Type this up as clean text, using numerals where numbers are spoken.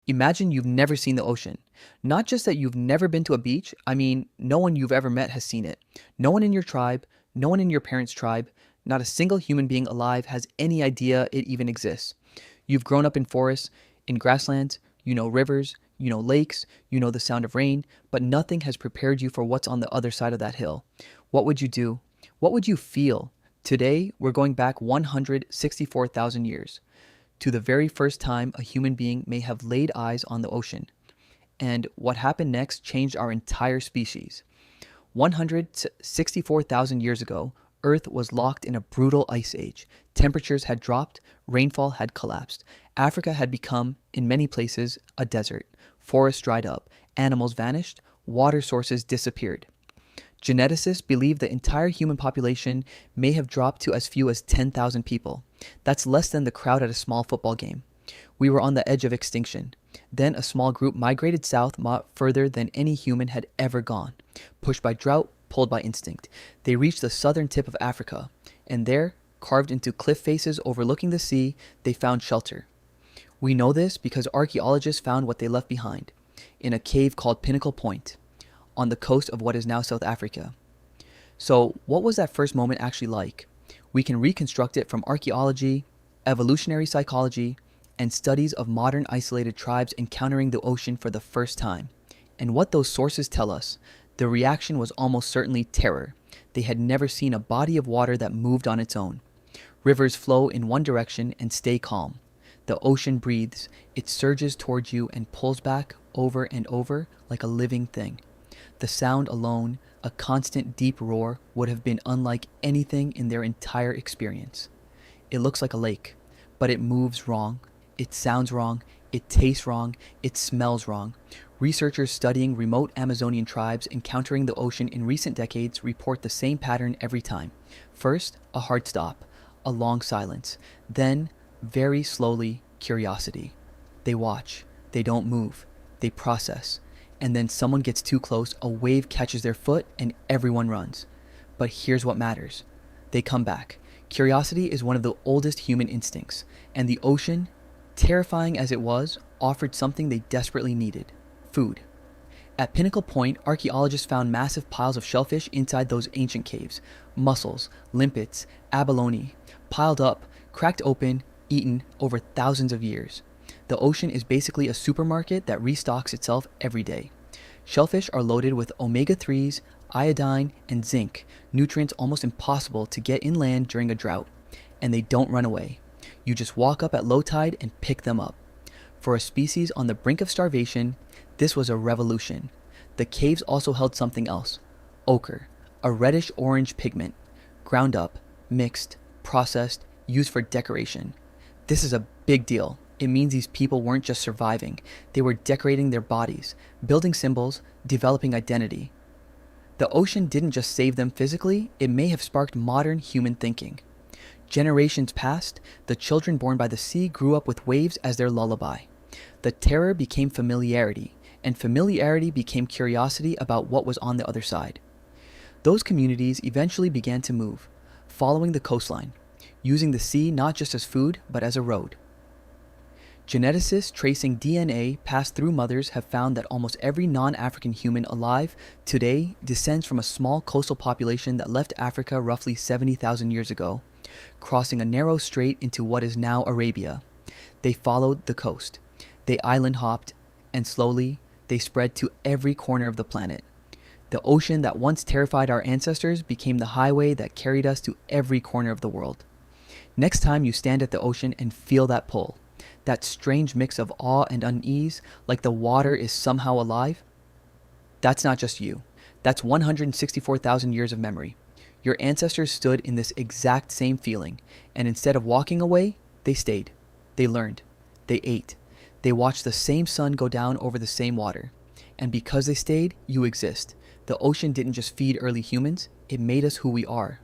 Imagine you've never seen the ocean. Not just that you've never been to a beach, I mean, no one you've ever met has seen it. No one in your tribe, no one in your parents' tribe, not a single human being alive has any idea it even exists. You've grown up in forests, in grasslands, you know rivers, you know lakes, you know the sound of rain, but nothing has prepared you for what's on the other side of that hill. What would you do? What would you feel? Today, we're going back 164,000 years to the very first time a human being may have laid eyes on the ocean. And what happened next changed our entire species. 164,000 years ago, Earth was locked in a brutal ice age. Temperatures had dropped, rainfall had collapsed. Africa had become, in many places, a desert. Forests dried up, animals vanished, water sources disappeared. Geneticists believe the entire human population may have dropped to as few as 10,000 people. That's less than the crowd at a small football game. We were on the edge of extinction. Then a small group migrated south further than any human had ever gone. Pushed by drought, pulled by instinct, they reached the southern tip of Africa, and there, carved into cliff faces overlooking the sea, they found shelter. We know this because archaeologists found what they left behind, in a cave called Pinnacle Point, on the coast of what is now South Africa. So, what was that first moment actually like? We can reconstruct it from archaeology, evolutionary psychology, and studies of modern isolated tribes encountering the ocean for the first time. And what those sources tell us, the reaction was almost certainly terror. They had never seen a body of water that moved on its own. Rivers flow in one direction and stay calm. The ocean breathes, it surges towards you and pulls back over and over like a living thing. The sound alone, a constant deep roar, would have been unlike anything in their entire experience. It looks like a lake, but it moves wrong, it sounds wrong, it tastes wrong, it smells wrong. Researchers studying remote Amazonian tribes encountering the ocean in recent decades report the same pattern every time. First, a hard stop, a long silence, then, very slowly, curiosity. They watch, they don't move, they process. And then someone gets too close, a wave catches their foot, and everyone runs. But here's what matters. They come back. Curiosity is one of the oldest human instincts, and the ocean, terrifying as it was, offered something they desperately needed: food. At Pinnacle Point, archaeologists found massive piles of shellfish inside those ancient caves. Mussels, limpets, abalone, piled up, cracked open, eaten over thousands of years. The ocean is basically a supermarket that restocks itself every day. Shellfish are loaded with omega-3s, iodine, and zinc, nutrients almost impossible to get inland during a drought. And they don't run away. You just walk up at low tide and pick them up. For a species on the brink of starvation, this was a revolution. The caves also held something else: ochre, a reddish-orange pigment, ground up, mixed, processed, used for decoration. This is a big deal. It means these people weren't just surviving, they were decorating their bodies, building symbols, developing identity. The ocean didn't just save them physically, it may have sparked modern human thinking. Generations passed, the children born by the sea grew up with waves as their lullaby. The terror became familiarity, and familiarity became curiosity about what was on the other side. Those communities eventually began to move, following the coastline, using the sea not just as food, but as a road. Geneticists tracing DNA passed through mothers have found that almost every non-African human alive today descends from a small coastal population that left Africa roughly 70,000 years ago, crossing a narrow strait into what is now Arabia. They followed the coast. They island hopped, and slowly, they spread to every corner of the planet. The ocean that once terrified our ancestors became the highway that carried us to every corner of the world. Next time you stand at the ocean and feel that pull, that strange mix of awe and unease, like the water is somehow alive, that's not just you. That's 164,000 years of memory. Your ancestors stood in this exact same feeling, and instead of walking away, they stayed. They learned. They ate. They watched the same sun go down over the same water. And because they stayed, you exist. The ocean didn't just feed early humans, it made us who we are.